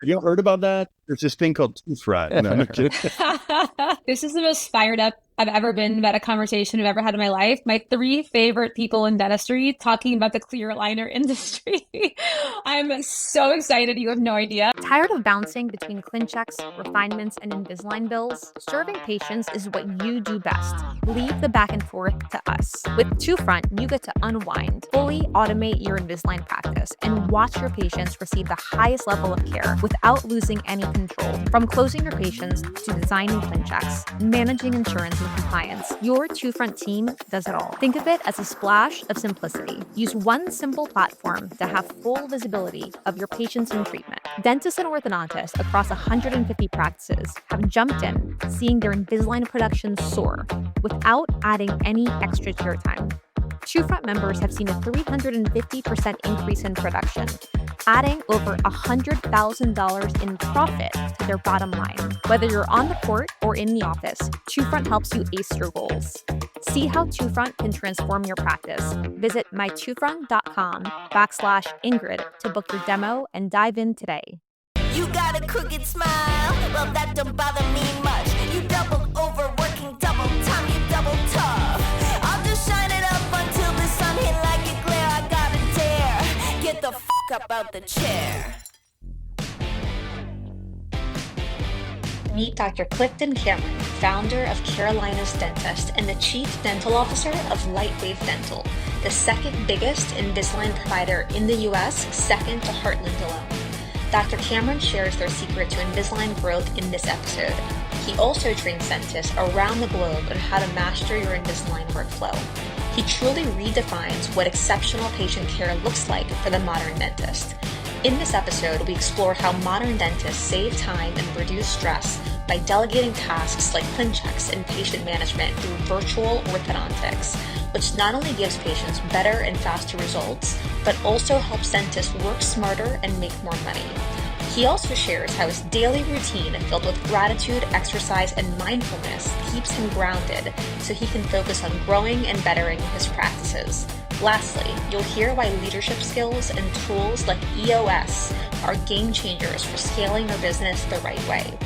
Have you heard about that? There's this thing called tooth rot. No, I'm kidding. This is the most fired up I've ever been about a conversation I've ever had in my life. My three favorite people in dentistry talking about the clear aligner industry. I'm so excited. You have no idea. Tired of bouncing between ClinChecks, refinements, and Invisalign bills? Serving patients is what you do best. Leave the back and forth to us. With TwoFront, you get to unwind, fully automate your Invisalign practice, and watch your patients receive the highest level of care without losing any control. From closing your patients to designing ClinChecks, managing insurance and compliance, your TwoFront team does it all. Think of it as a splash of simplicity. Use one simple platform to have full visibility of your patients in treatment. Dentists and orthodontists across 150 practices have jumped in, seeing their Invisalign production soar without adding any extra chair time. TwoFront members have seen a 350% increase in production, adding over $100,000 in profit to their bottom line. Whether you're on the court or in the office, TwoFront helps you ace your goals. See how TwoFront can transform your practice. Visit mytwofront.com/Ingrid to book your demo and dive in today. You got a crooked smile, well that don't bother me much. You double over working double time, you double tough. I'll just shine it up until the sun hit like a glare. I gotta dare, get the f*** up out the chair. Meet Dr. Clifton Cameron, founder of Carolina's Dentist and the Chief Dental Officer of Lightwave Dental, the second biggest Invisalign provider in the US, second to Heartland alone. Dr. Cameron shares their secret to Invisalign growth in this episode. He also trains dentists around the globe on how to master your Invisalign workflow. He truly redefines what exceptional patient care looks like for the modern dentist. In this episode, we explore how modern dentists save time and reduce stress by delegating tasks like ClinChecks and patient management through virtual orthodontics, which not only gives patients better and faster results, but also helps dentists work smarter and make more money. He also shares how his daily routine filled with gratitude, exercise, and mindfulness keeps him grounded so he can focus on growing and bettering his practices. Lastly, you'll hear why leadership skills and tools like EOS are game changers for scaling your business the right way.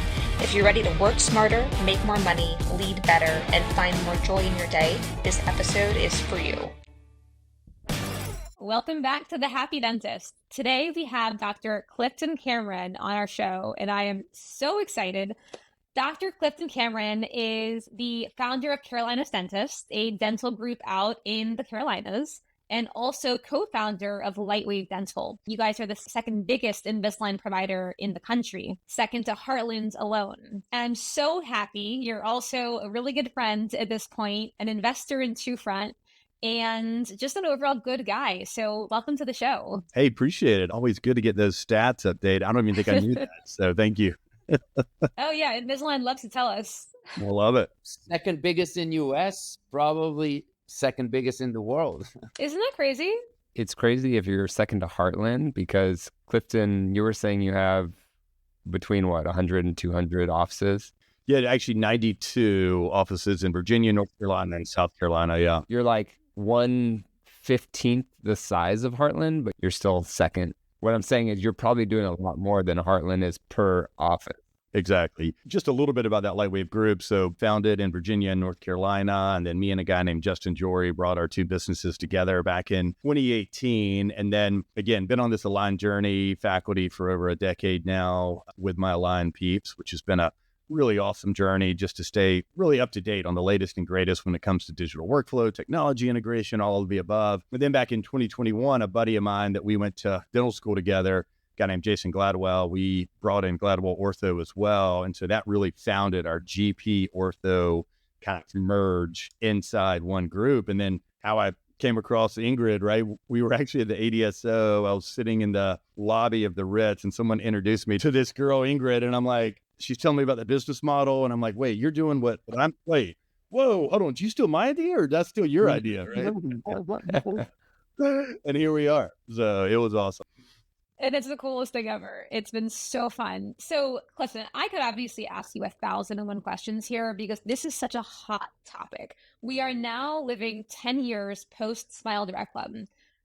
If you're ready to work smarter, make more money, lead better, and find more joy in your day, this episode is for you. Welcome back to The Happy Dentist. Today we have Dr. Clifton Cameron on our show, and I am so excited. Dr. Clifton Cameron is the founder of Carolina's Dentist, a dental group out in the Carolinas, and also co-founder of Lightwave Dental. You guys are the second biggest Invisalign provider in the country, second to Heartland alone. And I'm so happy you're also a really good friend at this point, an investor in TwoFront, and just an overall good guy. So welcome to the show. Hey, appreciate it. Always good to get those stats updated. I don't even think I knew that. So thank you. Oh yeah, Invisalign loves to tell us. I love it. Second biggest in US, probably second biggest in the world. Isn't that crazy? It's crazy if you're second to Heartland because Clifton, you were saying you have between 100 and 200 offices? Yeah, actually 92 offices in Virginia, North Carolina, and South Carolina. Yeah. You're like 1/15th the size of Heartland, but you're still second. What I'm saying is you're probably doing a lot more than Heartland is per office. Exactly. Just a little bit about that Lightwave group. So founded in Virginia and North Carolina, and then me and a guy named Justin Jory brought our two businesses together back in 2018. And then again, been on this Align journey, faculty for over a decade now with my Align peeps, which has been a really awesome journey just to stay really up to date on the latest and greatest when it comes to digital workflow, technology integration, all of the above. But then back in 2021, a buddy of mine that we went to dental school together, a guy named Jason Gladwell, we brought in Gladwell Ortho as well. And so that really founded our GP Ortho kind of merge inside one group. And then how I came across Ingrid, right? We were actually at the ADSO. I was sitting in the lobby of the Ritz and someone introduced me to this girl, Ingrid. And I'm like, she's telling me about the business model. And I'm like, wait, you're doing what I'm, wait, whoa, hold on. Do you steal my idea or that's still your idea, right? And here we are. So it was awesome. And it's the coolest thing ever. It's been so fun. So, Clifton, I could obviously ask you 1,001 questions here because this is such a hot topic. We are now living 10 years post Smile Direct Club,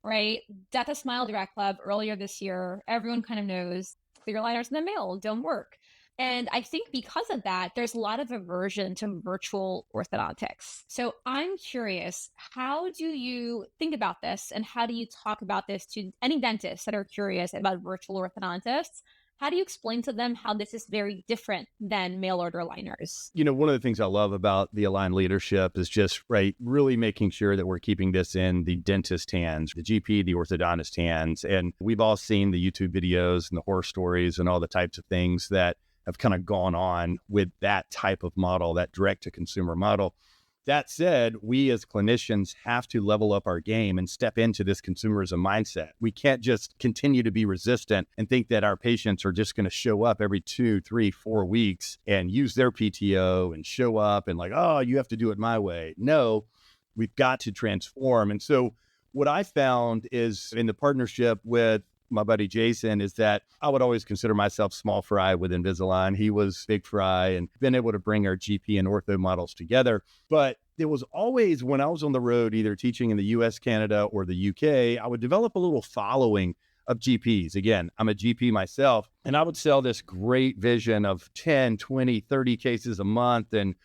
right? Death of Smile Direct Club earlier this year. Everyone kind of knows clear aligners in the mail don't work. And I think because of that, there's a lot of aversion to virtual orthodontics. So I'm curious, how do you think about this? And how do you talk about this to any dentists that are curious about virtual orthodontists? How do you explain to them how this is very different than mail order aligners? One of the things I love about the Align leadership is just, right, really making sure that we're keeping this in the dentist hands, the GP, the orthodontist hands. And we've all seen the YouTube videos and the horror stories and all the types of things that have kind of gone on with that type of model, that direct to consumer model. That said, we as clinicians have to level up our game and step into this consumerism mindset. We can't just continue to be resistant and think that our patients are just going to show up every 2, 3, 4 weeks and use their PTO and show up and like, oh, you have to do it my way. No, we've got to transform. And so what I found is in the partnership with my buddy Jason is that I would always consider myself small fry with Invisalign. He was big fry, and been able to bring our GP and ortho models together. But there was always, when I was on the road, either teaching in the US, Canada, or the UK, I would develop a little following of GPs. Again, I'm a GP myself, and I would sell this great vision of 10, 20, 30 cases a month and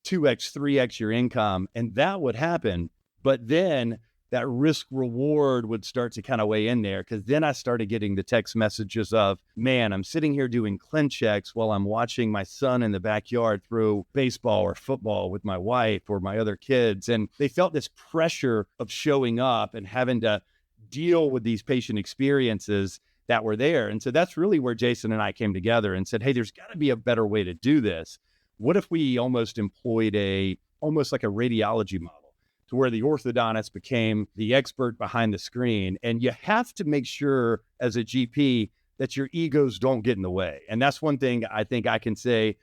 2x, 3x your income. And that would happen. But then that risk reward would start to kind of weigh in there, because then I started getting the text messages of, man, I'm sitting here doing ClinChecks while I'm watching my son in the backyard throw baseball or football with my wife or my other kids. And they felt this pressure of showing up and having to deal with these patient experiences that were there. And so that's really where Jason and I came together and said, hey, there's got to be a better way to do this. What if we almost employed almost like a radiology model, to where the orthodontist became the expert behind the screen? And you have to make sure as a GP that your egos don't get in the way. And that's one thing I think I can say,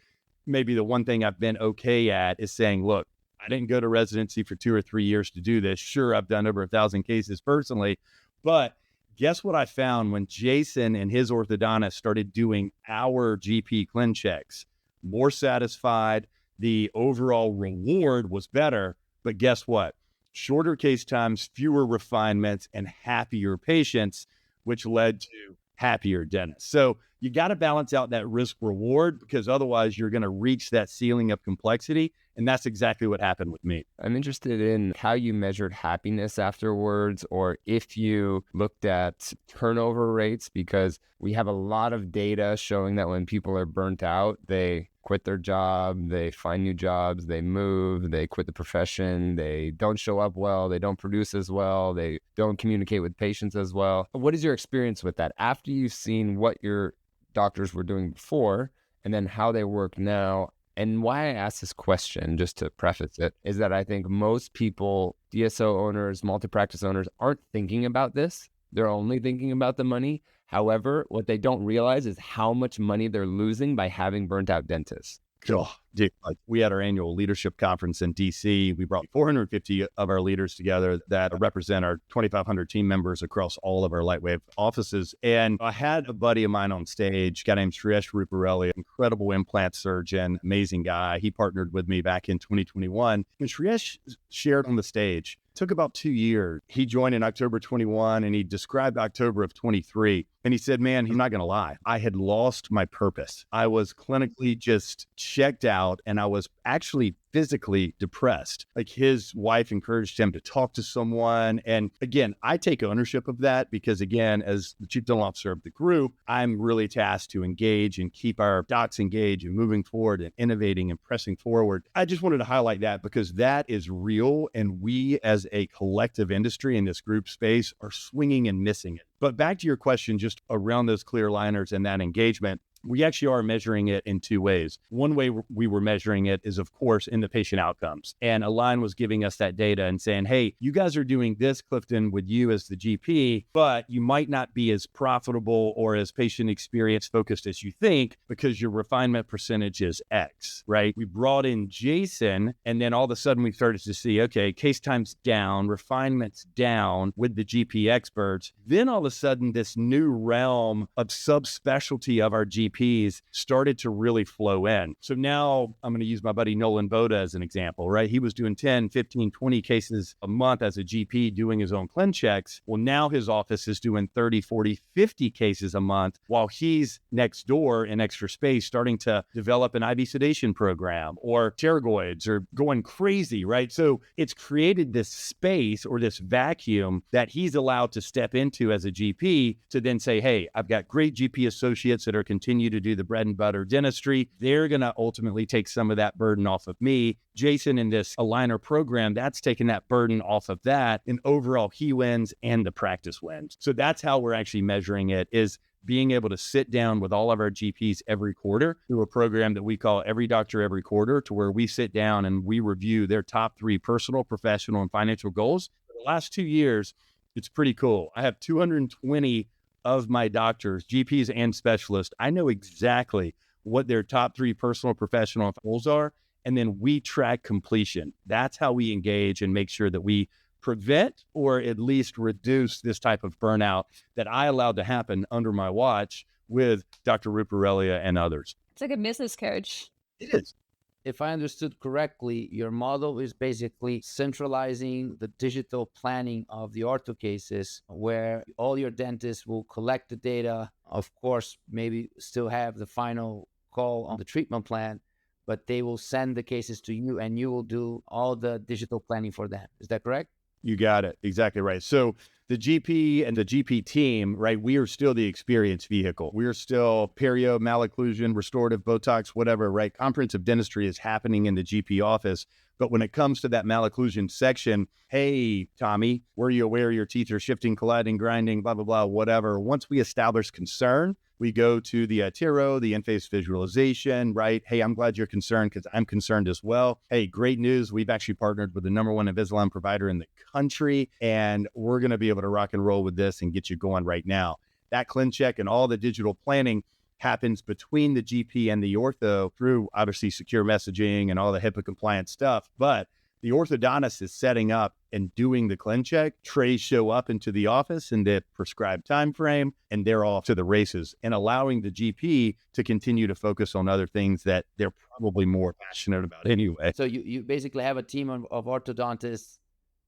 maybe the one thing I've been okay at is saying, look, I didn't go to residency for 2 or 3 years to do this. Sure, I've done over 1,000 cases personally, but guess what I found when Jason and his orthodontist started doing our GP ClinChecks? More satisfied, the overall reward was better. But guess what? Shorter case times, fewer refinements, and happier patients, which led to happier dentists. So you got to balance out that risk reward, because otherwise you're going to reach that ceiling of complexity. And that's exactly what happened with me. I'm interested in how you measured happiness afterwards, or if you looked at turnover rates, because we have a lot of data showing that when people are burnt out, they quit their job, they find new jobs, they move, they quit the profession, they don't show up well, they don't produce as well, they don't communicate with patients as well. What is your experience with that after you've seen what your doctors were doing before and then how they work now? And why I ask this question, just to preface it, is that I think most people, DSO owners, multi-practice owners, aren't thinking about this. They're only thinking about the money. However, what they don't realize is how much money they're losing by having burnt out dentists. Oh, dude, like we had our annual leadership conference in DC. We brought 450 of our leaders together that represent our 2,500 team members across all of our Lightwave offices. And I had a buddy of mine on stage, a guy named Shriesh Ruparelli, incredible implant surgeon, amazing guy. He partnered with me back in 2021. And Shriesh shared on the stage, took about 2 years. He joined in October 21 and he described October of 23. And he said, man, he's not going to lie. I had lost my purpose. I was clinically just checked out and I was actually physically depressed. Like his wife encouraged him to talk to someone. And again, I take ownership of that because again, as the chief dental officer of the group, I'm really tasked to engage and keep our docs engaged and moving forward and innovating and pressing forward. I just wanted to highlight that because that is real. And we as a collective industry in this group space are swinging and missing it. But back to your question, just around those clear liners and that engagement, we actually are measuring it in 2 ways. One way we were measuring it is, of course, in the patient outcomes. And Align was giving us that data and saying, hey, you guys are doing this, Clifton, with you as the GP, but you might not be as profitable or as patient experience focused as you think because your refinement percentage is X, right? We brought in Jason, and then all of a sudden we started to see, okay, case time's down, refinements down with the GP experts. Then all of a sudden, this new realm of subspecialty of our GP GPs started to really flow in. So now I'm going to use my buddy Nolan Boda as an example, right? He was doing 10, 15, 20 cases a month as a GP doing his own ClinChecks. Well, now his office is doing 30, 40, 50 cases a month while he's next door in extra space starting to develop an IV sedation program or pterygoids or going crazy, right? So it's created this space or this vacuum that he's allowed to step into as a GP to then say, hey, I've got great GP associates that are continue to do the bread and butter dentistry. They're going to ultimately take some of that burden off of me. Jason in this aligner program, that's taking that burden off of that, and overall he wins and the practice wins. So that's how we're actually measuring it, is being able to sit down with all of our GPs every quarter through a program that we call Every Doctor Every Quarter, to where we sit down and we review their top 3 personal, professional, and financial goals. For the last 2 years, it's pretty cool. I have 220 of my doctors, GPs and specialists. I know exactly what their top 3 personal, professional goals are, and then we track completion. That's how we engage and make sure that we prevent or at least reduce this type of burnout that I allowed to happen under my watch with Dr. Ruparelia and others. It's like a business coach. It is. If I understood correctly, your model is basically centralizing the digital planning of the ortho cases, where all your dentists will collect the data, of course, maybe still have the final call on the treatment plan, but they will send the cases to you and you will do all the digital planning for them. Is that correct? You got it. Exactly right. So the GP and the GP team, right, we are still the experience vehicle. We are still perio, malocclusion, restorative, Botox, whatever, right? Comprehensive dentistry is happening in the GP office. But when it comes to that malocclusion section, hey, Tommy, were you aware your teeth are shifting, colliding, grinding, blah, blah, blah, whatever. Once we establish concern, we go to the Tiro, the in-face visualization, right? Hey, I'm glad you're concerned because I'm concerned as well. Hey, great news. We've actually partnered with the #1 Invisalign provider in the country, and we're going to be able to rock and roll with this and get you going right now. That ClinCheck and all the digital planning happens between the GP and the ortho through obviously secure messaging and all the HIPAA compliant stuff. But the orthodontist is setting up and doing the ClinCheck. Trays show up into the office in the prescribed time frame, and they're off to the races, and allowing the GP to continue to focus on other things that they're probably more passionate about anyway. So you basically have a team of orthodontists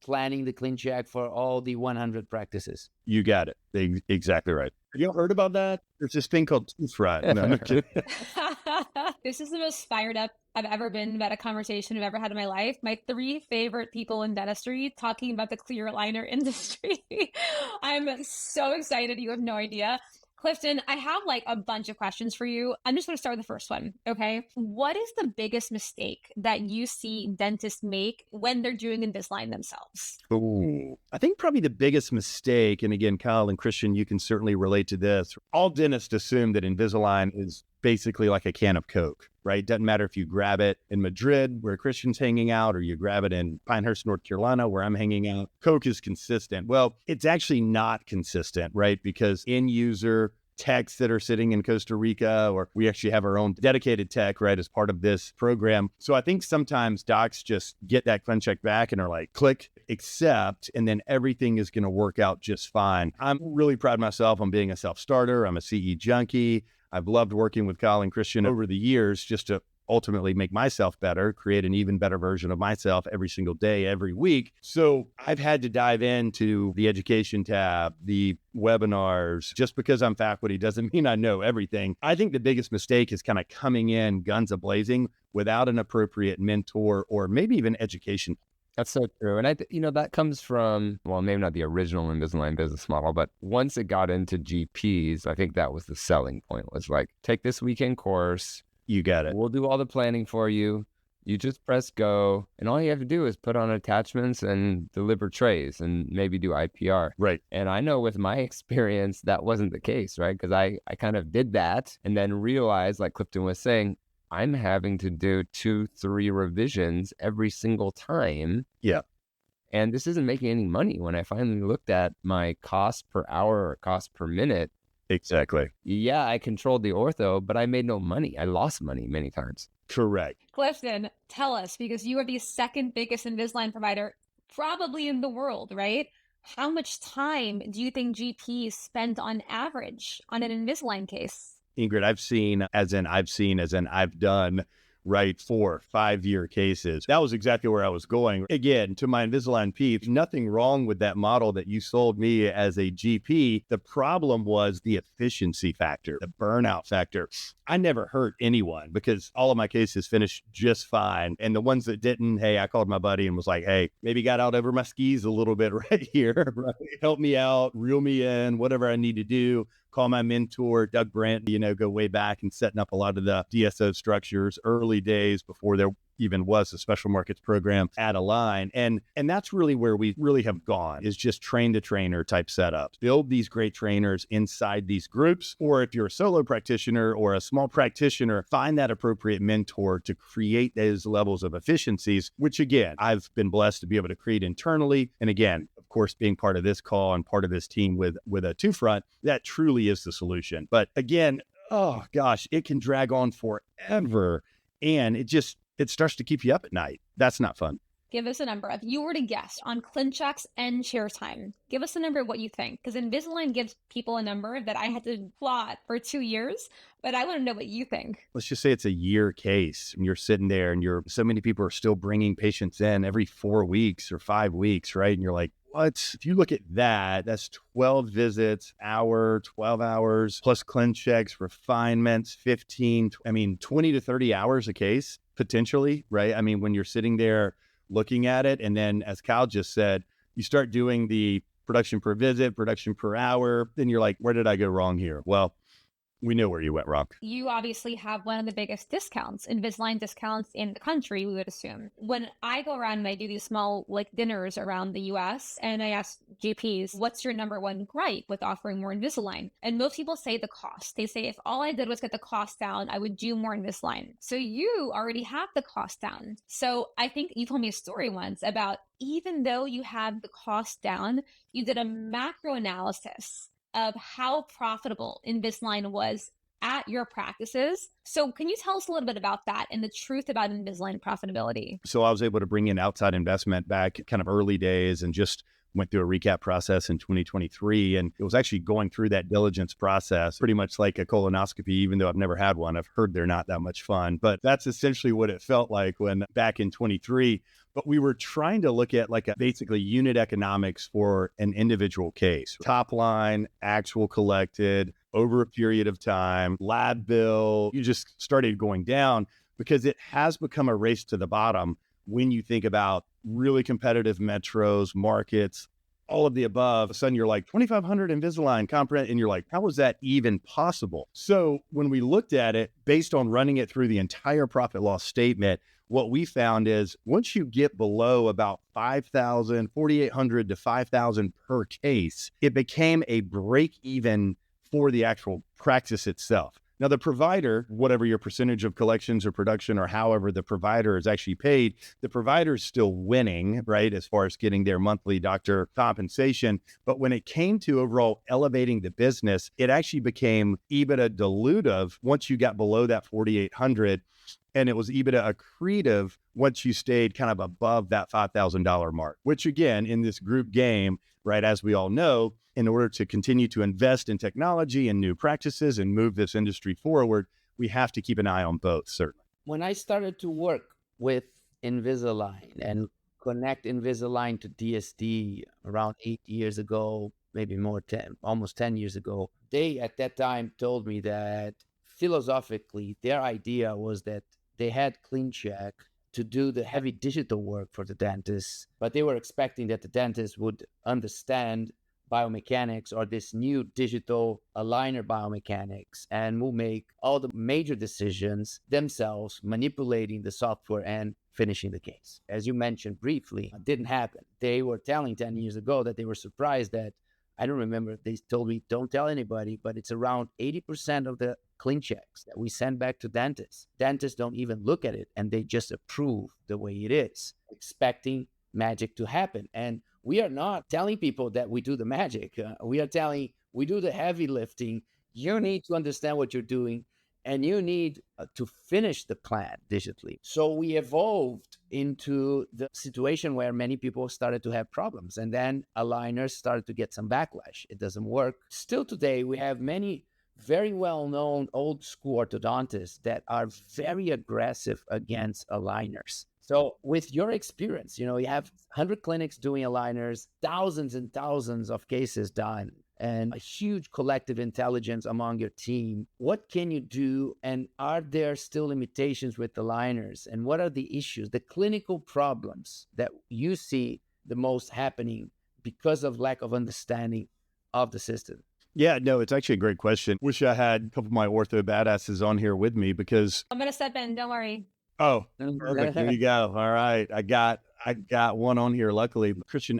planning the ClinCheck for all the 100 practices. You got it. Exactly right. Have you heard about that? There's this thing called tooth rot. No, I'm kidding. This is the most fired up I've ever been about a conversation I've ever had in my life. My 3 favorite people in dentistry talking about the clear aligner industry. I'm so excited. You have no idea. Clifton, I have like a bunch of questions for you. I'm just going to start with the first one. Okay. What is the biggest mistake that you see dentists make when they're doing Invisalign themselves? Ooh. I think probably the biggest mistake, and again, Kyle and Christian, you can certainly relate to this. All dentists assume that Invisalign is basically like a can of Coke, right? Doesn't matter if you grab it in Madrid, where Christian's hanging out, or you grab it in Pinehurst, North Carolina, where I'm hanging out. Coke is consistent. Well, it's actually not consistent, right? Because end user techs that are sitting in Costa Rica, or we actually have our own dedicated tech, right, as part of this program. So I think sometimes docs just get that ClinCheck back and are like, click, accept, and then everything is going to work out just fine. I'm really proud of myself on being a self-starter. I'm a CE junkie. I've loved working with Kyle and Christian over the years just to ultimately make myself better, create an even better version of myself every single day, every week. So I've had to dive into the education tab, the webinars. Just because I'm faculty doesn't mean I know everything. I think the biggest mistake is kind of coming in guns a-blazing without an appropriate mentor or maybe even education. That's so true. And that comes from, well, maybe not the original Invisalign business model, but once it got into GPs, I think that was the selling point, was like, take this weekend course. You got it. We'll do all the planning for you. You just press go. And all you have to do is put on attachments and deliver trays and maybe do IPR. Right. And I know with my experience, that wasn't the case, right? Because I kind of did that and then realized, like Clifton was saying, I'm having to do 2-3 revisions every single time. Yeah. And this isn't making any money. When I finally looked at my cost per hour or cost per minute. Exactly. Yeah, I controlled the ortho, but I made no money. I lost money many times. Correct. Clifton, tell us, because you are the second biggest Invisalign provider probably in the world, right? How much time do you think GPs spend on average on an Invisalign case? Ingrid, I've seen, I've done, right, 4-5 year cases. That was exactly where I was going. Again, to my Invisalign peeps, nothing wrong with that model that you sold me as a GP. The problem was the efficiency factor, the burnout factor. I never hurt anyone because all of my cases finished just fine. And the ones that didn't, hey, I called my buddy and was like, hey, maybe got out over my skis a little bit right here, right? Help me out, reel me in, whatever I need to do. Call my mentor, Doug Brandt, go way back and setting up a lot of the DSO structures early days before there even was a special markets program at Align. And that's really where we really have gone, is just train the trainer type setups. Build these great trainers inside these groups. Or if you're a solo practitioner or a small practitioner, find that appropriate mentor to create those levels of efficiencies, which again, I've been blessed to be able to create internally. And again, of course, being part of this call and part of this team with a two front, that truly is the solution. But again, oh gosh, it can drag on forever. And it starts to keep you up at night. That's not fun. Give us a number. If you were to guess on ClinChecks and chair time, give us a number of what you think. Because Invisalign gives people a number that I had to plot for 2 years, but I want to know what you think. Let's just say it's a year case and you're sitting there and so many people are still bringing patients in every 4 weeks or 5 weeks, right? And you're like, what? If you look at that, that's 12 visits, 12 hours, plus ClinChecks, refinements, 20 to 30 hours a case, potentially, right? I mean, when you're sitting there looking at it, and then as Kyle just said, you start doing the production per visit, production per hour, then you're like, where did I go wrong here? Well, we know where you went wrong. You obviously have one of the biggest discounts, Invisalign discounts in the country, we would assume. When I go around and I do these small dinners around the US and I ask GPs, what's your number one gripe with offering more Invisalign? And most people say the cost. They say, if all I did was get the cost down, I would do more Invisalign. So you already have the cost down. So I think you told me a story once about, even though you have the cost down, you did a macro analysis of how profitable Invisalign was at your practices. So can you tell us a little bit about that and the truth about Invisalign profitability? So I was able to bring in outside investment back kind of early days and just went through a recap process in 2023. And it was actually going through that diligence process, pretty much like a colonoscopy, even though I've never had one. I've heard they're not that much fun, but that's essentially what it felt like when back in 23. But we were trying to look at basically unit economics for an individual case. Top line, actual collected over a period of time, lab bill. You just started going down because it has become a race to the bottom when you think about really competitive metros, markets, all of the above. All of a sudden you're like 2,500 Invisalign comprehend, and you're like, how is that even possible? So when we looked at it, based on running it through the entire profit loss statement, what we found is once you get below about 5,000, 4,800 to 5,000 per case, it became a break even for the actual practice itself. Now, the provider, whatever your percentage of collections or production or however the provider is actually paid, the provider is still winning, right, as far as getting their monthly doctor compensation. But when it came to overall elevating the business, it actually became EBITDA dilutive once you got below that 4,800. And it was EBITDA accretive once you stayed kind of above that $5,000 mark, which again, in this group game, right, as we all know, in order to continue to invest in technology and new practices and move this industry forward, we have to keep an eye on both, certainly. When I started to work with Invisalign and connect Invisalign to DSD around 8 years ago, maybe more, almost 10 years ago, they at that time told me that philosophically, their idea was that they had ClinCheck to do the heavy digital work for the dentists, but they were expecting that the dentist would understand biomechanics or this new digital aligner biomechanics and will make all the major decisions themselves, manipulating the software and finishing the case. As you mentioned briefly, it didn't happen. They were telling 10 years ago that they were surprised that, I don't remember, they told me, don't tell anybody, but it's around 80% of the ClinChecks that we send back to dentists. Dentists don't even look at it and they just approve the way it is, expecting magic to happen. And we are not telling people that we do the magic. We are telling, we do the heavy lifting. You need to understand what you're doing and you need to finish the plan digitally. So we evolved into the situation where many people started to have problems, and then aligners started to get some backlash. It doesn't work. Still today, we have many very well-known old school orthodontists that are very aggressive against aligners. So with your experience, you have 100 clinics doing aligners, thousands and thousands of cases done, and a huge collective intelligence among your team. What can you do? And are there still limitations with aligners? And what are the issues, the clinical problems that you see the most happening because of lack of understanding of the system? Yeah, no, it's actually a great question. Wish I had a couple of my ortho badasses on here with me because I'm going to step in. Don't worry. Oh, perfect. There you go. All right. I got one on here. Luckily, Christian,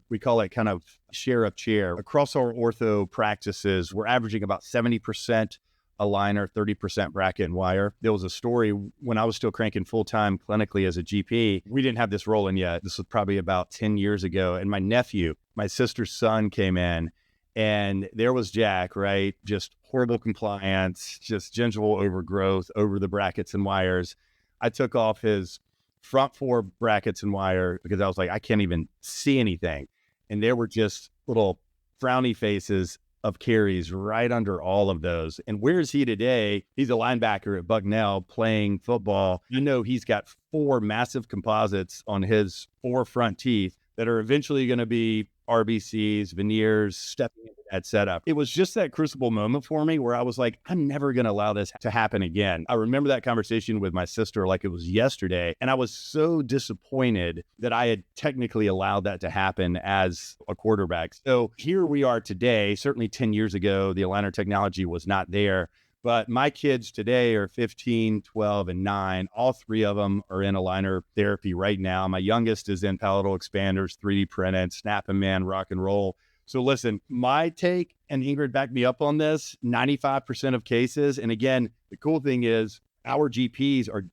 we call it kind of share of chair. Across our ortho practices, we're averaging about 70% aligner, 30% bracket and wire. There was a story when I was still cranking full-time clinically as a GP. We didn't have this rolling yet. This was probably about 10 years ago. And my nephew, my sister's son, came in and there was Jack, right? Just horrible compliance, just gingival overgrowth over the brackets and wires. I took off his front 4 brackets and wire because I was like, I can't even see anything. And there were just little frowny faces of caries right under all of those. And where is he today? He's a linebacker at Bucknell playing football. You know, he's got 4 massive composites on his 4 front teeth that are eventually going to be RBCs, veneers, stepping into that setup. It was just that crucible moment for me where I was like, I'm never going to allow this to happen again. I remember that conversation with my sister like it was yesterday. And I was so disappointed that I had technically allowed that to happen as a quarterback. So here we are today. Certainly 10 years ago, the aligner technology was not there. But my kids today are 15, 12, and 9. All 3 of them are in aligner therapy right now. My youngest is in palatal expanders, 3D printed, snap and man, rock and roll. So listen, my take, and Ingrid backed me up on this, 95% of cases. And again, the cool thing is our GPs are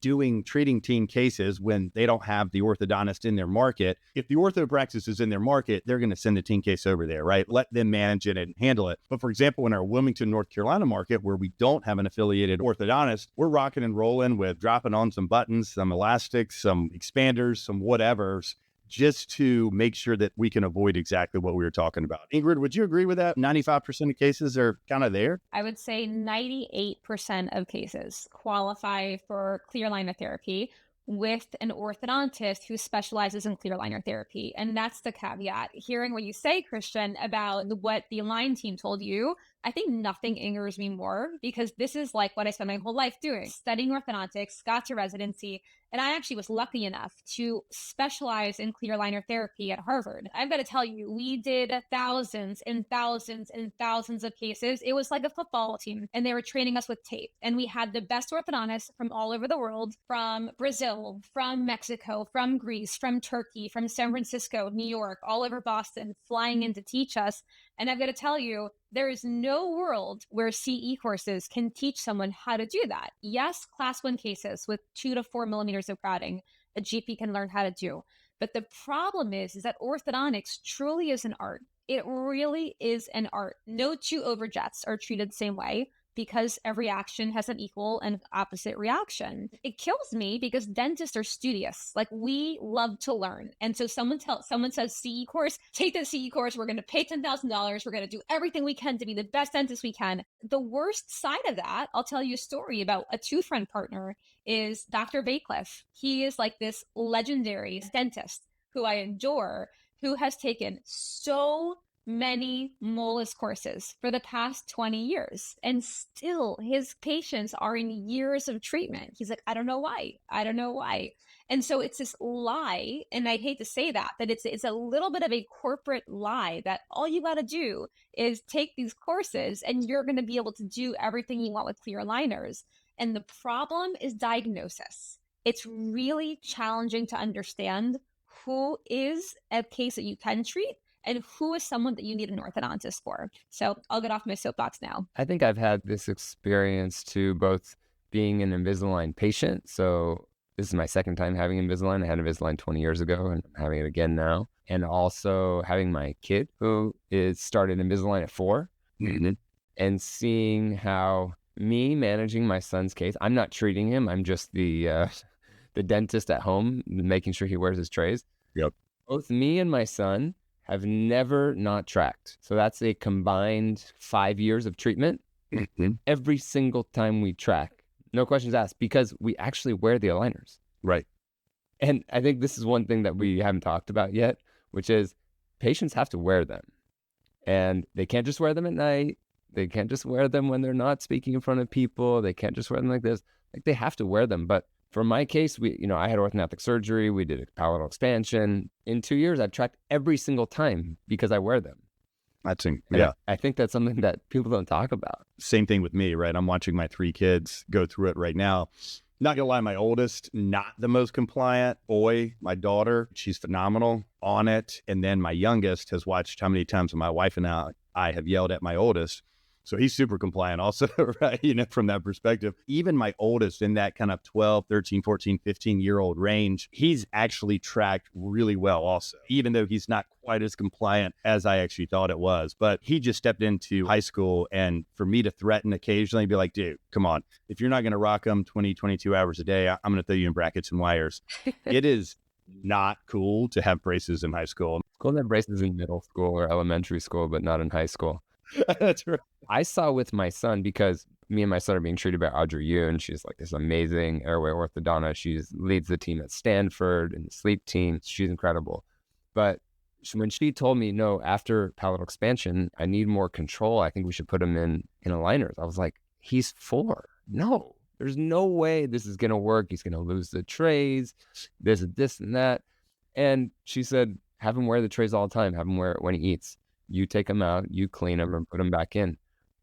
treating teen cases when they don't have the orthodontist in their market. If the ortho practice is in their market, they're going to send the teen case over there, right? Let them manage it and handle it. But for example, in our Wilmington, North Carolina market, where we don't have an affiliated orthodontist, we're rocking and rolling with dropping on some buttons, some elastics, some expanders, some whatevers, just to make sure that we can avoid exactly what we were talking about. Ingrid, would you agree with that? 95% of cases are kind of there? I would say 98% of cases qualify for clear aligner therapy with an orthodontist who specializes in clear aligner therapy. And that's the caveat. Hearing what you say, Christian, about what the Align team told you, I think nothing angers me more because this is like what I spent my whole life doing, studying orthodontics, got to residency, and I actually was lucky enough to specialize in clear aligner therapy at Harvard. I've got to tell you, we did thousands and thousands and thousands of cases. It was like a football team, and they were training us with tape. And we had the best orthodontists from all over the world, from Brazil, from Mexico, from Greece, from Turkey, from San Francisco, New York, all over Boston, flying in to teach us. And I've got to tell you, there is no world where CE courses can teach someone how to do that. Yes, class 1 cases with 2 to 4 millimeters of crowding, a GP can learn how to do. But the problem is that orthodontics truly is an art. It really is an art. No 2 overjets are treated the same way because every action has an equal and opposite reaction. It kills me because dentists are studious. Like, we love to learn. And so someone says CE course, take the CE course, we're going to pay $10,000, we're going to do everything we can to be the best dentist we can. The worst side of that, I'll tell you a story about a 2 friend partner, is Dr. Baycliffe. He is like this legendary dentist who I adore, who has taken so many molars courses for the past 20 years. And still his patients are in years of treatment. He's like, I don't know why. And so it's this lie. And I hate to say that it's a little bit of a corporate lie that all you got to do is take these courses and you're going to be able to do everything you want with clear aligners. And the problem is diagnosis. It's really challenging to understand who is a case that you can treat and who is someone that you need an orthodontist for. So I'll get off my soapbox now. I think I've had this experience too, both being an Invisalign patient. So this is my second time having Invisalign. I had Invisalign 20 years ago and I'm having it again now. And also having my kid who is started Invisalign at 4 and seeing how me managing my son's case, I'm not treating him. I'm just the dentist at home, making sure he wears his trays. Yep. Both me and my son have never not tracked. So that's a combined 5 years of treatment every single time we track. No questions asked, because we actually wear the aligners. Right. And I think this is one thing that we haven't talked about yet, which is patients have to wear them. And they can't just wear them at night. They can't just wear them when they're not speaking in front of people. They can't just wear them like this. Like, they have to wear them. But for my case, I had orthodontic surgery. We did a palatal expansion. In 2 years, I've tracked every single time because I wear them. I think that's something that people don't talk about. Same thing with me, right? I'm watching my 3 kids go through it right now. Not gonna lie, my oldest, not the most compliant boy. My daughter, she's phenomenal on it. And then my youngest has watched how many times my wife and I have yelled at my oldest. So he's super compliant also, right? From that perspective. Even my oldest, in that kind of 12, 13, 14, 15-year-old range, he's actually tracked really well also, even though he's not quite as compliant as I actually thought it was. But he just stepped into high school, and for me to threaten occasionally, be like, dude, come on. If you're not going to rock them 20, 22 hours a day, I'm going to throw you in brackets and wires. It is not cool to have braces in high school. It's cool to have braces in middle school or elementary school, but not in high school. That's right. I saw with my son, because me and my son are being treated by Audrey Yoon. She's like this amazing airway orthodontist. She leads the team at Stanford and the sleep team. She's incredible. But when she told me, no, after palatal expansion, I need more control, I think we should put him in aligners. I was like, he's 4. No, there's no way this is going to work. He's going to lose the trays, this and that. And she said, have him wear the trays all the time. Have him wear it when he eats. You take him out, you clean him, and put him back in.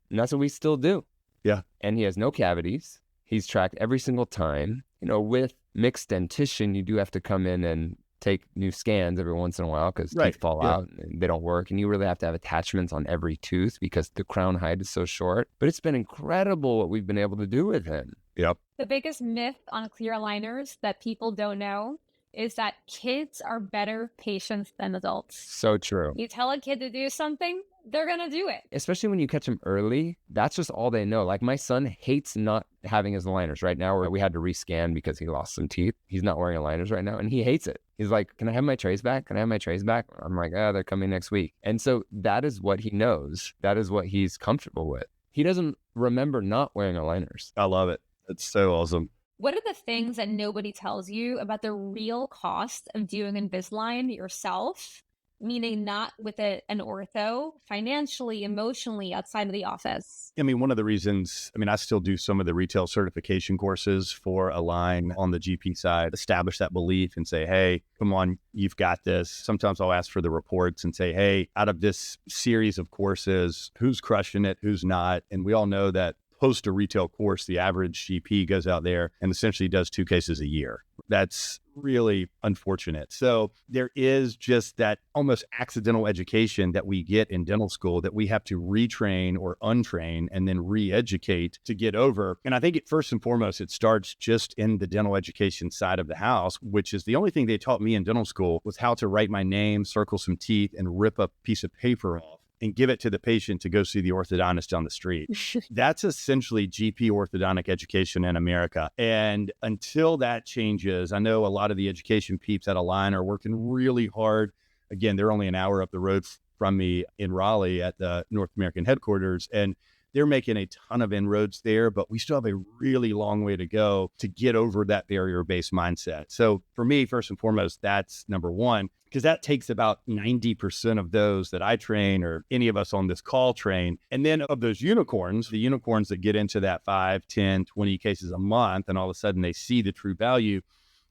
And that's what we still do. Yeah. And he has no cavities. He's tracked every single time. With mixed dentition, you do have to come in and take new scans every once in a while because teeth fall out and they don't work. And you really have to have attachments on every tooth because the crown height is so short. But it's been incredible what we've been able to do with him. Yep. The biggest myth on clear aligners that people don't know is that kids are better patients than adults. So true. You tell a kid to do something, they're going to do it. Especially when you catch them early, that's just all they know. Like, my son hates not having his aligners right now, where we had to rescan because he lost some teeth. He's not wearing aligners right now, and he hates it. He's like, can I have my trays back? Can I have my trays back? I'm like, they're coming next week. And so that is what he knows. That is what he's comfortable with. He doesn't remember not wearing aligners. I love it. It's so awesome. What are the things that nobody tells you about the real cost of doing Invisalign yourself? Meaning not with an ortho, financially, emotionally, outside of the office. One of the reasons, I still do some of the retail certification courses for Align on the GP side, establish that belief and say, hey, come on, you've got this. Sometimes I'll ask for the reports and say, hey, out of this series of courses, who's crushing it, who's not? And we all know that post a retail course, the average GP goes out there and essentially does 2 cases a year. That's really unfortunate. So there is just that almost accidental education that we get in dental school that we have to retrain or untrain and then re-educate to get over. And I think first and foremost, it starts just in the dental education side of the house, which is the only thing they taught me in dental school was how to write my name, circle some teeth, and rip a piece of paper off and give it to the patient to go see the orthodontist down the street. That's essentially GP orthodontic education in America. And until that changes, I know a lot of the education peeps at Align are working really hard. Again, they're only an hour up the road from me in Raleigh at the North American headquarters. And they're making a ton of inroads there, but we still have a really long way to go to get over that barrier-based mindset. So for me, first and foremost, that's number one, because that takes about 90% of those that I train or any of us on this call train. And then of those unicorns, the unicorns that get into that 5, 10, 20 cases a month, and all of a sudden they see the true value.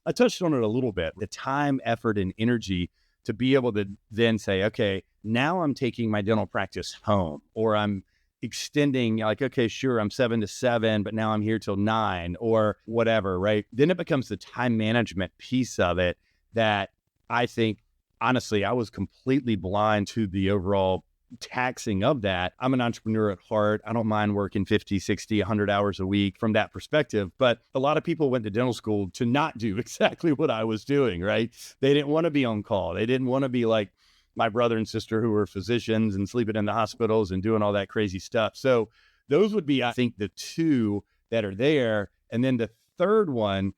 I touched on it a little bit, the time, effort, and energy to be able to then say, okay, now I'm taking my dental practice home, or I'm extending, like, okay, sure, I'm 7 to 7, but now I'm here till 9 or whatever, right? Then it becomes the time management piece of it that I think, honestly, I was completely blind to the overall taxing of that. I'm an entrepreneur at heart. I don't mind working 50, 60, 100 hours a week from that perspective. But a lot of people went to dental school to not do exactly what I was doing, right? They didn't want to be on call. They didn't want to be like my brother and sister who were physicians and sleeping in the hospitals and doing all that crazy stuff. So those would be, I think, the 2 that are there. And then the third one,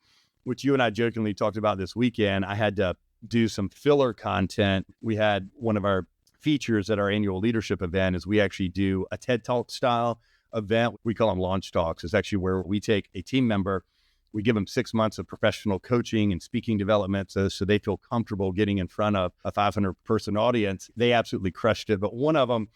which you and I jokingly talked about this weekend, I had to do some filler content. We had one of our features at our annual leadership event is we actually do a TED Talk style event. We call them launch talks. It's actually where we take a team member, we give them 6 months of professional coaching and speaking development so they feel comfortable getting in front of a 500-person audience. They absolutely crushed it. But one of them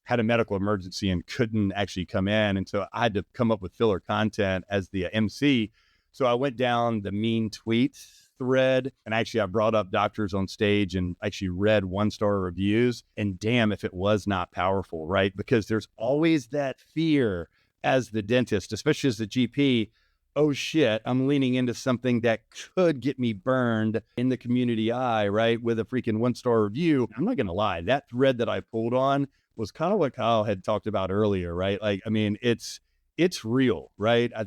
had a medical emergency and couldn't actually come in. And so I had to come up with filler content as the MC. So I went down the mean tweets thread, and actually I brought up doctors on stage and actually read 1-star reviews, and damn if it was not powerful, right? Because there's always that fear as the dentist, especially as the GP, oh shit, I'm leaning into something that could get me burned in the community eye, right? With a freaking 1-star review. I'm not gonna lie, that thread that I pulled on was kind of what Kyle had talked about earlier, right? Like, I mean, it's real, right? I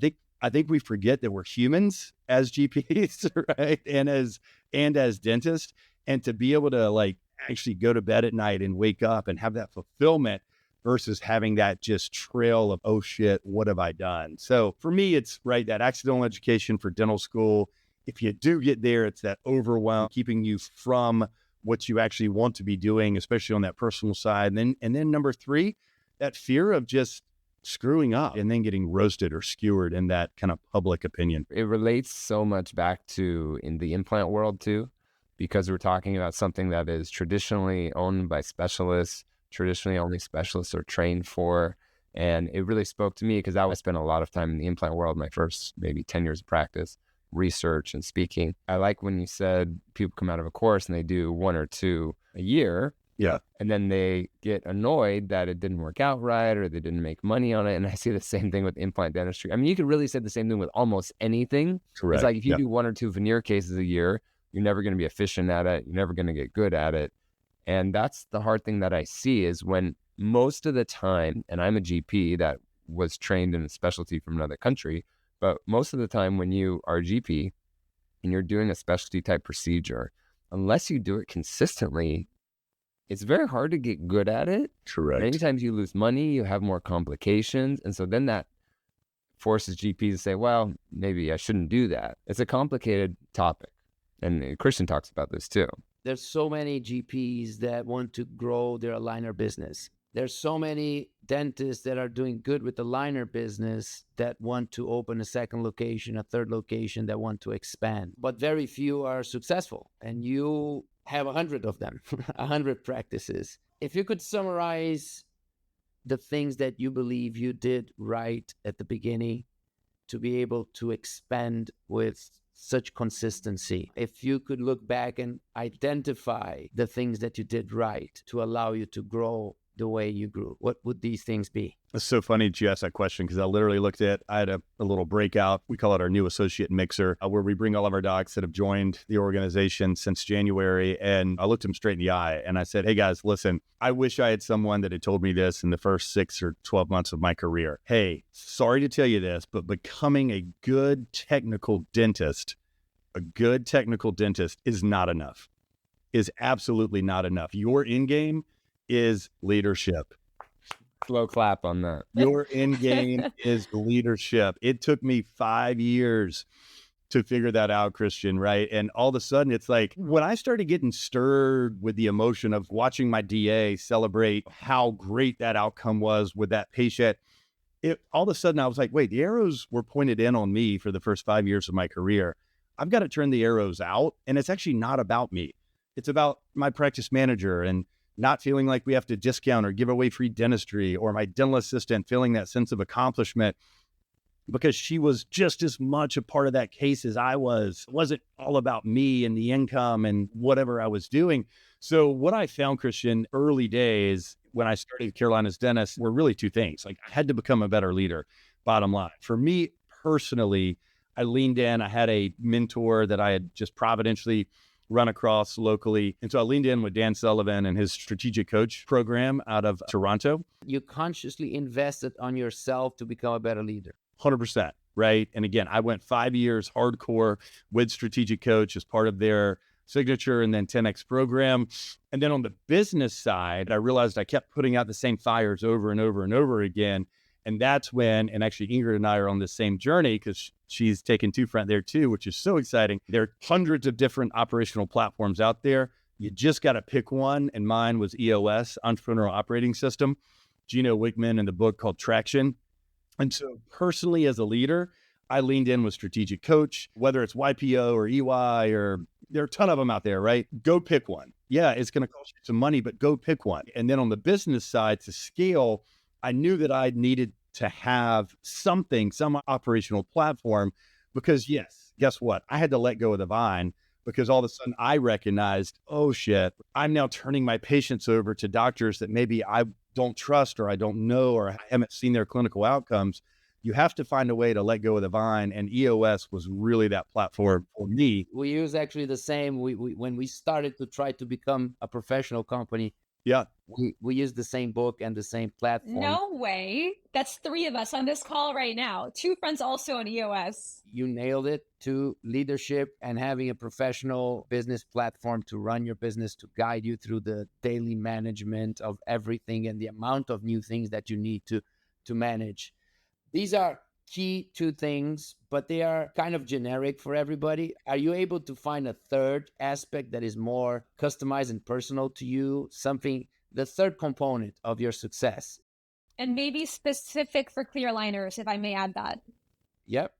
think we forget that we're humans as GPs, right? And as dentists, and to be able to like actually go to bed at night and wake up and have that fulfillment versus having that just trail of, oh shit, what have I done? So for me, it's right, that accidental education for dental school. If you do get there, it's that overwhelm, keeping you from what you actually want to be doing, especially on that personal side. And then number 3, that fear of just screwing up and then getting roasted or skewered in that kind of public opinion. It relates so much back to in the implant world too, because we're talking about something that is traditionally owned by specialists, traditionally only specialists are trained for. And it really spoke to me because I spent a lot of time in the implant world, my first maybe 10 years of practice, research and speaking. I like when you said people come out of a course and they do 1 or 2 a year. Yeah. And then they get annoyed that it didn't work out right or they didn't make money on it. And I see the same thing with implant dentistry. I mean, you could really say the same thing with almost anything. Correct. It's like if you do 1 or 2 veneer cases a year, you're never going to be efficient at it. You're never going to get good at it. And that's the hard thing that I see is when most of the time, and I'm a GP that was trained in a specialty from another country, but most of the time when you are a GP and you're doing a specialty type procedure, unless you do it consistently, it's very hard to get good at it. Correct. Many times you lose money, you have more complications. And so then that forces GPs to say, well, maybe I shouldn't do that. It's a complicated topic. And Christian talks about this too. There's so many GPs that want to grow their aligner business. There's so many dentists that are doing good with the aligner business that want to open a second location, a third location, that want to expand. But very few are successful. And you have 100 of them, 100 practices. If you could summarize the things that you believe you did right at the beginning to be able to expand with such consistency, if you could look back and identify the things that you did right to allow you to grow the way you grew, what would these things be? It's so funny that you asked that question because I literally I had a little breakout. We call it our new associate mixer, where we bring all of our docs that have joined the organization since January. And I looked them straight in the eye and I said, hey guys, listen, I wish I had someone that had told me this in the first 6 or 12 months of my career. Hey, sorry to tell you this, but becoming a good technical dentist is not enough, is absolutely not enough. Your end game is leadership. Slow clap on that. Your end game is leadership. It took me 5 years to figure that out, Christian, right? And all of a sudden, it's like when I started getting stirred with the emotion of watching my DA celebrate how great that outcome was with that patient, all of a sudden I was like, wait, the arrows were pointed in on me for the first 5 years of my career. I've got to turn the arrows out. And it's actually not about me. It's about my practice manager and not feeling like we have to discount or give away free dentistry, or my dental assistant feeling that sense of accomplishment because she was just as much a part of that case as I was. It wasn't all about me and the income and whatever I was doing. So what I found, Christian, early days when I started Carolina's Dentist were really 2 things. Like I had to become a better leader, bottom line. For me personally, I leaned in. I had a mentor that I had just providentially run across locally. And so I leaned in with Dan Sullivan and his strategic coach program out of Toronto. You consciously invested on yourself to become a better leader. 100%, right? And again, I went 5 years hardcore with strategic coach as part of their signature and then 10X program. And then on the business side, I realized I kept putting out the same fires over and over and over again. And that's when, and actually Ingrid and I are on the same journey because she's taken 2 front there too, which is so exciting. There are hundreds of different operational platforms out there. You just got to pick one. And mine was EOS, Entrepreneurial Operating System. Gino Wickman in the book called Traction And so personally, as a leader, I leaned in with strategic coach, whether it's YPO or EY, or there are a ton of them out there, right? Go pick one. Yeah, it's going to cost you some money, but go pick one. And then on the business side, to scale, I knew that I needed to have something, some operational platform, because yes, guess what? I had to let go of the vine because all of a sudden I recognized, oh shit, I'm now turning my patients over to doctors that maybe I don't trust or I don't know or I haven't seen their clinical outcomes. You have to find a way to let go of the vine, and EOS was really that platform for me. We use actually the same. We when we started to try to become a professional company, Yeah. we use the same book and the same platform. No way. That's 3 of us on this call right now. 2 friends also in EOS. You nailed it, to leadership and having a professional business platform to run your business, to guide you through the daily management of everything and the amount of new things that you need to manage. These are key 2 things, but they are kind of generic for everybody. Are you able to find a third aspect that is more customized and personal to you? Something, the third component of your success? And maybe specific for clear aligners, if I may add that. Yep.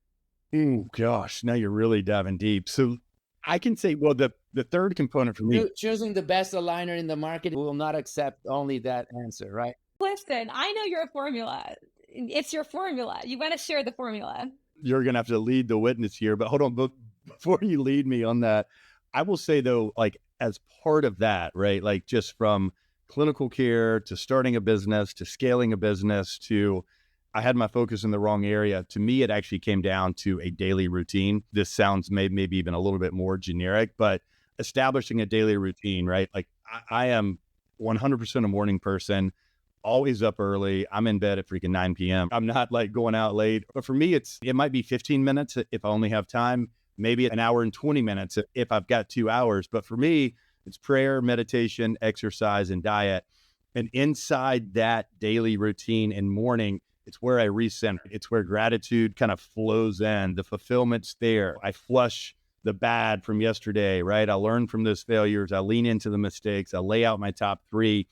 Oh gosh, now you're really diving deep. So I can say, well, the third component for me, Choosing the best aligner in the market will not accept only that answer, right? Listen, I know your formula. It's your formula. You want to share the formula. you're going to have to lead the witness here, but hold on, before you lead me on that, I will say though, like as part of that, right? Like just from clinical care to starting a business to scaling a business to I had my focus in the wrong area. To me, it actually came down to a daily routine. This sounds maybe even a little bit more generic, but establishing a daily routine, right? Like I am 100% a morning person, always up early. I'm in bed at freaking 9 p.m. I'm not like going out late. But for me, it might be 15 minutes if I only have time, maybe an hour and 20 minutes if I've got 2 hours. But for me, it's prayer, meditation, exercise, and diet. And inside that daily routine and morning, it's where I recenter. It's where gratitude kind of flows in. The fulfillment's there. I flush the bad from yesterday, right? I learn from those failures. I lean into the mistakes. I lay out my top 3.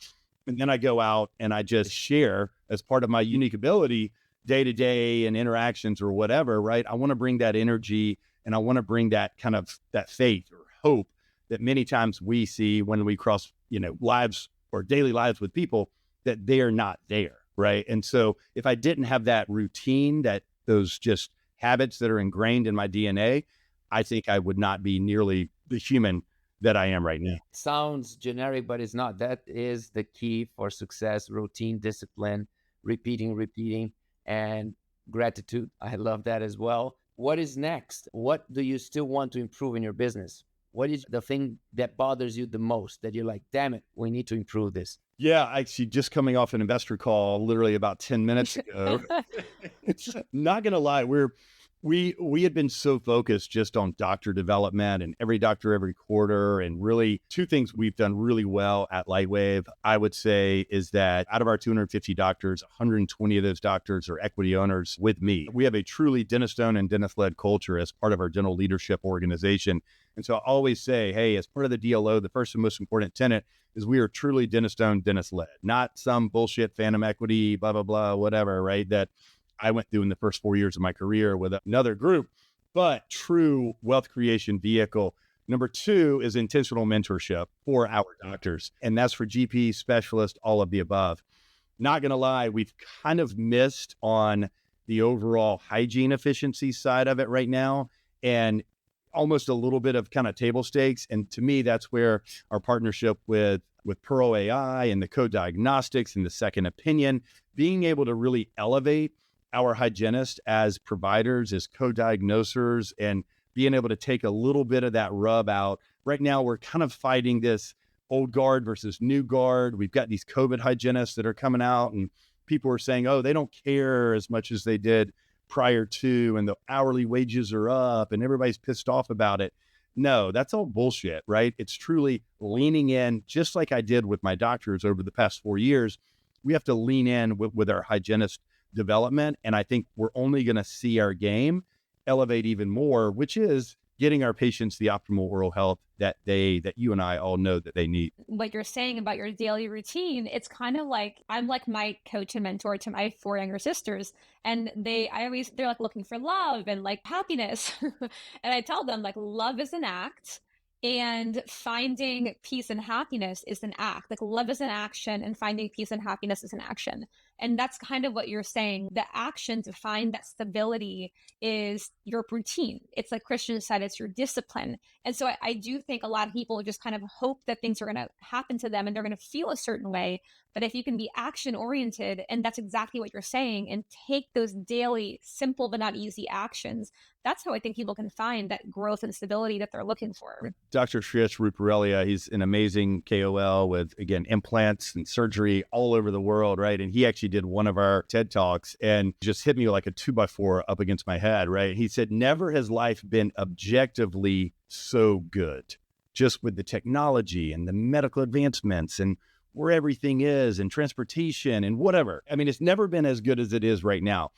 And then I go out and I just share as part of my unique ability day to day and interactions or whatever, right? I want to bring that energy and I want to bring that kind of that faith or hope that many times we see when we cross, lives or daily lives with people that they're not there. Right. And so if I didn't have that routine, that those just habits that are ingrained in my DNA, I think I would not be nearly the human that I am right now. Sounds generic, but it's not. That is the key for success: routine, discipline, repeating, and gratitude. I love that as well. What is next? What do you still want to improve in your business? What is the thing that bothers you the most that you're like, damn it, we need to improve this? Yeah, actually just coming off an investor call literally about 10 minutes ago. Not going to lie, we had been so focused just on doctor development and every doctor every quarter. And really 2 things we've done really well at Lightwave, I would say, is that out of our 250 doctors, 120 of those doctors are equity owners with me. We have a truly dentist-owned and dentist-led culture as part of our dental leadership organization. And so I always say, hey, as part of the DLO, the first and most important tenet is we are truly dentist-owned, dentist-led, not some bullshit phantom equity, blah, blah, blah, whatever, right? That I went through in the first 4 years of my career with another group, but true wealth creation vehicle. Number 2 is intentional mentorship for our doctors. And that's for GP specialists, all of the above. Not going to lie, we've kind of missed on the overall hygiene efficiency side of it right now. And almost a little bit of kind of table stakes. And to me, that's where our partnership with Pearl AI and the co-diagnostics and the second opinion, being able to really elevate our hygienists as providers, as co-diagnosers, and being able to take a little bit of that rub out. Right now, we're kind of fighting this old guard versus new guard. We've got these COVID hygienists that are coming out and people are saying, oh, they don't care as much as they did prior to, and the hourly wages are up and everybody's pissed off about it. No, that's all bullshit, right? It's truly leaning in, just like I did with my doctors over the past 4 years. We have to lean in with our hygienist development. And I think we're only going to see our game elevate even more, which is getting our patients the optimal oral health that you and I all know that they need. What you're saying about your daily routine, it's kind of like I'm like my coach and mentor to my 4 younger sisters, and they're like looking for love and like happiness. And I tell them like love is an act and finding peace and happiness is an act. Like love is an action and finding peace and happiness is an action. And that's kind of what you're saying. The action to find that stability is your routine. It's like Christian said, it's your discipline. And so I do think a lot of people just kind of hope that things are going to happen to them and they're going to feel a certain way. But if you can be action oriented, and that's exactly what you're saying, and take those daily, simple but not easy actions, that's how I think people can find that growth and stability that they're looking for. Dr. Shreyas Ruparelia, he's an amazing KOL with, again, implants and surgery all over the world, right? And he actually did one of our TED Talks and just hit me like a 2x4 up against my head, right? He said, never has life been objectively so good, just with the technology and the medical advancements and where everything is and transportation and whatever. I mean, it's never been as good as it is right now,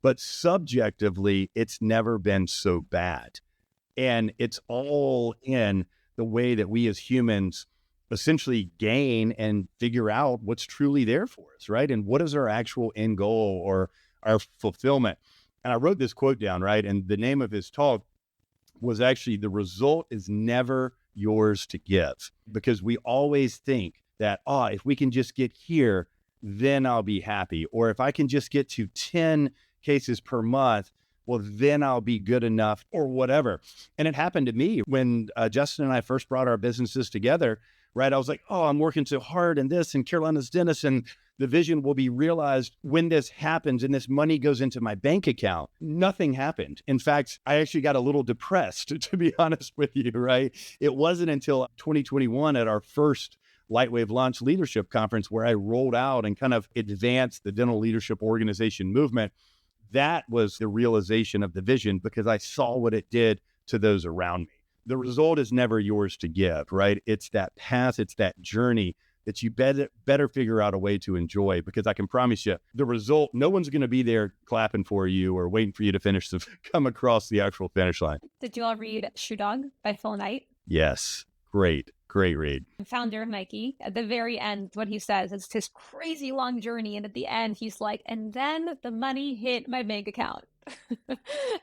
but subjectively, it's never been so bad. And it's all in the way that we as humans essentially gain and figure out what's truly there for us, right? And what is our actual end goal or our fulfillment? And I wrote this quote down, right? And the name of his talk was actually, the result is never yours to give, because we always think that, if we can just get here, then I'll be happy. Or if I can just get to 10 cases per month, well, then I'll be good enough or whatever. And it happened to me when Justin and I first brought our businesses together, right? I was like, I'm working so hard and this and Carolina's Dentist, and the vision will be realized when this happens and this money goes into my bank account. Nothing happened. In fact, I actually got a little depressed, to be honest with you, right? It wasn't until 2021 at our first Lightwave Launch Leadership Conference where I rolled out and kind of advanced the dental leadership organization movement. That was the realization of the vision, because I saw what it did to those around me. The result is never yours to give, right? It's that path, it's that journey that you better figure out a way to enjoy, because I can promise you the result, no one's going to be there clapping for you or waiting for you to finish to come across the actual finish line. Did you all read Shoe Dog by Phil Knight? Yes. Great read. Founder of Nike. At the very end, what he says, it's this crazy long journey. And at the end, he's like, and then the money hit my bank account.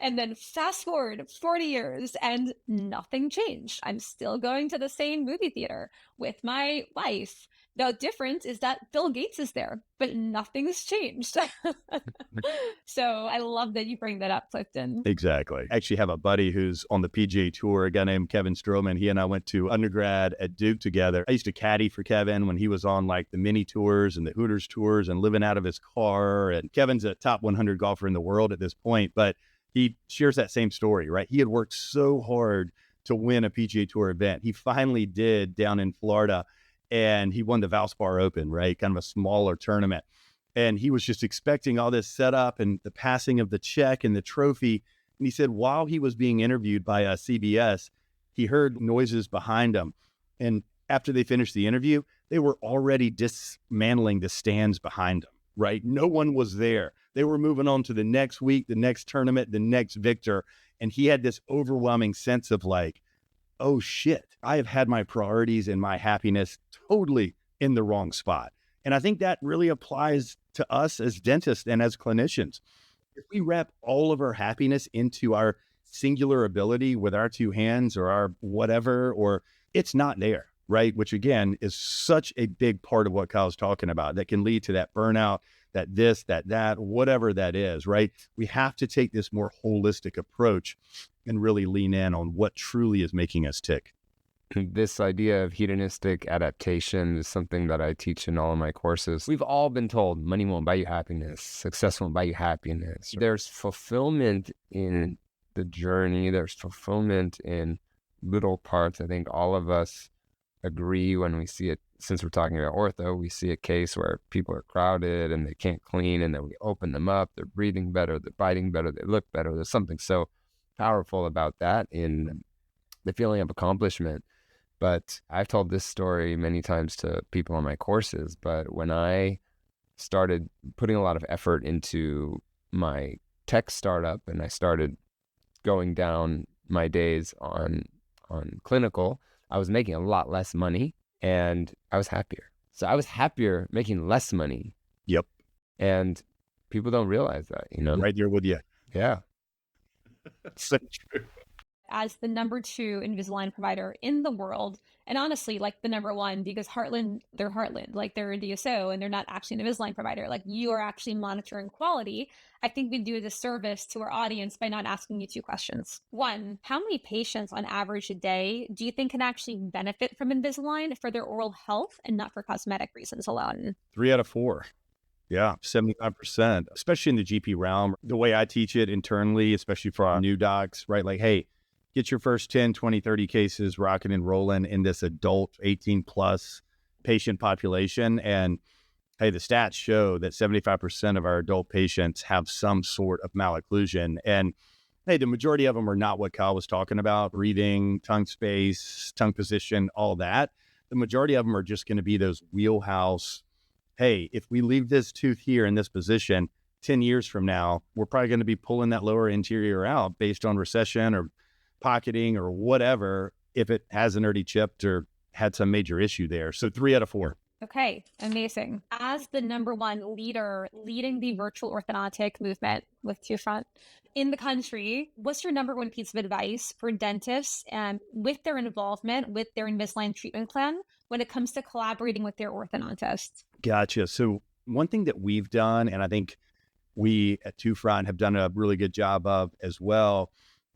And then fast forward 40 years and nothing changed. I'm still going to the same movie theater with my wife. The difference is that Bill Gates is there, but nothing's changed. So I love that you bring that up, Clifton. Exactly. I actually have a buddy who's on the PGA Tour, a guy named Kevin Stroman. He and I went to undergrad at Duke together. I used to caddy for Kevin when he was on like the mini tours and the Hooters tours and living out of his car. And Kevin's a top 100 golfer in the world at this point, but he shares that same story, right? He had worked so hard to win a PGA Tour event. He finally did down in Florida, and he won the Valspar Open, right? Kind of a smaller tournament. And he was just expecting all this setup and the passing of the check and the trophy. And he said while he was being interviewed by CBS, he heard noises behind him. And after they finished the interview, they were already dismantling the stands behind him, right? No one was there. They were moving on to the next week, the next tournament, the next victor. And he had this overwhelming sense of like, oh shit, I have had my priorities and my happiness totally in the wrong spot. And I think that really applies to us as dentists and as clinicians. If we wrap all of our happiness into our singular ability with our two hands or our whatever, or it's not there, right? Which again is such a big part of what Kyle's talking about that can lead to that burnout, that this, that, whatever that is, right? We have to take this more holistic approach and really lean in on what truly is making us tick. This idea of hedonistic adaptation is something that I teach in all of my courses. We've all been told money won't buy you happiness, success won't buy you happiness. There's fulfillment in the journey. There's fulfillment in little parts. I think all of us agree when we see it, since we're talking about ortho, we see a case where people are crowded and they can't clean, and then we open them up, they're breathing better, they're biting better, they look better. There's something so powerful about that in the feeling of accomplishment. But I've told this story many times to people on my courses, but when I started putting a lot of effort into my tech startup and I started going down my days on clinical, I was making a lot less money and I was happier. So I was happier making less money. Yep. And people don't realize that, Right there with you. Yeah. So true. As the number 2 Invisalign provider in the world, and honestly, like the number 1, because Heartland, they're Heartland, like they're a DSO and they're not actually an Invisalign provider. Like you are actually monitoring quality. I think we do a disservice to our audience by not asking you 2 questions. 1, how many patients on average a day do you think can actually benefit from Invisalign for their oral health and not for cosmetic reasons alone? 3 out of 4. Yeah, 75%, especially in the GP realm. The way I teach it internally, especially for our new docs, right? Like, hey, get your first 10, 20, 30 cases rocking and rolling in this adult 18 plus patient population. And hey, the stats show that 75% of our adult patients have some sort of malocclusion. And hey, the majority of them are not what Kyle was talking about, breathing, tongue space, tongue position, all that. The majority of them are just going to be those wheelhouse. Hey, if we leave this tooth here in this position 10 years from now, we're probably going to be pulling that lower interior out based on recession or pocketing or whatever, if it hasn't already chipped or had some major issue there. So 3 out of 4. Okay, amazing. As the number 1 leader leading the virtual orthodontic movement with 2Front in the country, what's your number 1 piece of advice for dentists and with their involvement with their Invisalign treatment plan when it comes to collaborating with their orthodontist? Gotcha. So one thing that we've done, and I think we at 2Front have done a really good job of as well,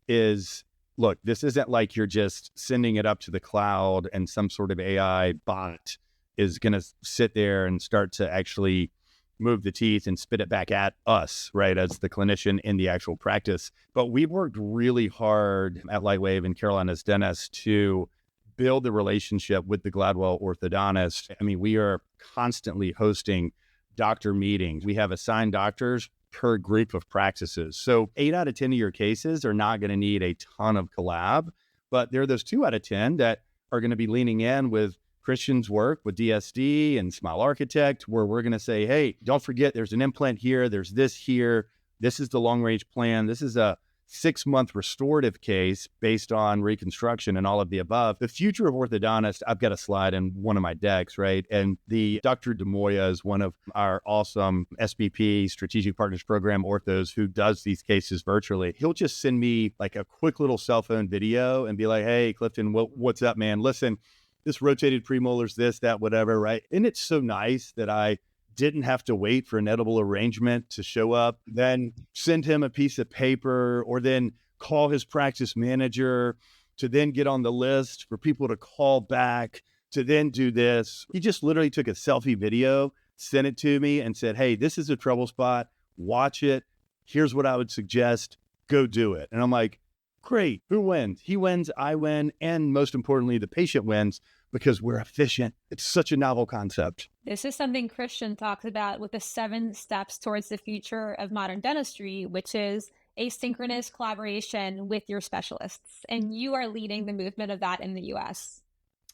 is look, this isn't like you're just sending it up to the cloud and some sort of AI bot is going to sit there and start to actually move the teeth and spit it back at us, right, as the clinician in the actual practice. But we've worked really hard at Lightwave and Carolina's Dentist to build the relationship with the Gladwell orthodontist. I mean, we are constantly hosting doctor meetings. We have assigned doctors per group of practices. So 8 out of 10 of your cases are not going to need a ton of collab, but there are those 2 out of 10 that are going to be leaning in with Christian's work with DSD and Smile Architect, where we're going to say, hey, don't forget there's an implant here, there's this here, this is the long range plan, this is a 6-month restorative case based on reconstruction and all of the above. The future of orthodontist, I've got a slide in one of my decks, right? And the Dr. DeMoya is one of our awesome SPP, Strategic Partners Program orthos, who does these cases virtually. He'll just send me like a quick little cell phone video and be like, hey, Clifton, what's up, man? Listen, this rotated premolars, this, that, whatever, right? And it's so nice that I didn't have to wait for an edible arrangement to show up, then send him a piece of paper, or then call his practice manager to then get on the list for people to call back to then do this. He just literally took a selfie video, sent it to me and said, hey, this is a trouble spot. Watch it. Here's what I would suggest. Go do it. And I'm like, great. Who wins? He wins, I win. And most importantly, the patient wins because we're efficient. It's such a novel concept. This is something Christian talks about with the 7 steps towards the future of modern dentistry, which is asynchronous collaboration with your specialists. And you are leading the movement of that in the US.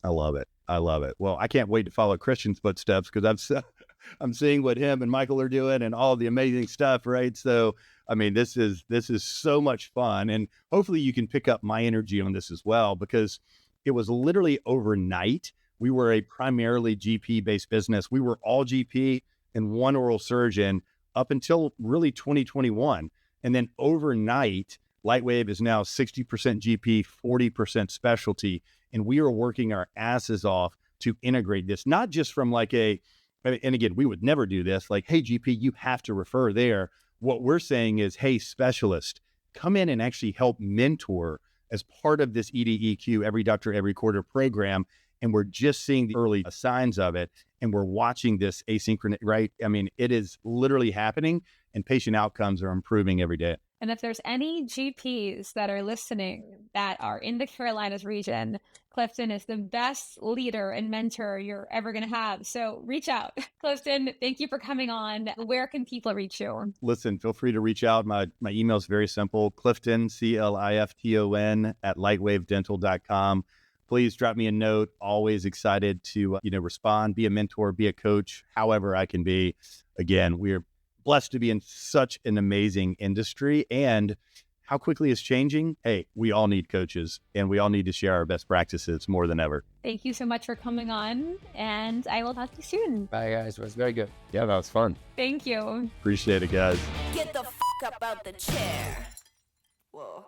I love it. I love it. Well, I can't wait to follow Christian's footsteps because I'm seeing what him and Michael are doing and all the amazing stuff, right? So, I mean, this is so much fun. And hopefully you can pick up my energy on this as well, because it was literally overnight. We were a primarily GP-based business. We were all GP and one oral surgeon up until really 2021. And then overnight, Lightwave is now 60% GP, 40% specialty. And we are working our asses off to integrate this, not just from like and again, we would never do this, like, hey, GP, you have to refer there. What we're saying is, hey, specialist, come in and actually help mentor as part of this EDEQ, Every Doctor, Every Quarter program. And we're just seeing the early signs of it. And we're watching this asynchronous, right? I mean, it is literally happening and patient outcomes are improving every day. And if there's any GPs that are listening that are in the Carolinas region, Clifton is the best leader and mentor you're ever going to have. So reach out. Clifton, thank you for coming on. Where can people reach you? Listen, feel free to reach out. My email is very simple, Clifton, Clifton, at lightwavedental.com. Please drop me a note. Always excited to respond, be a mentor, be a coach, however I can be. Again, we're blessed to be in such an amazing industry and how quickly it's changing, hey, we all need coaches and we all need to share our best practices more than ever. Thank you so much for coming on, and I will talk to you soon. Bye, guys. It was very good. Yeah, that was fun. Thank you. Appreciate it, guys. Get the f*** up out the chair. Whoa.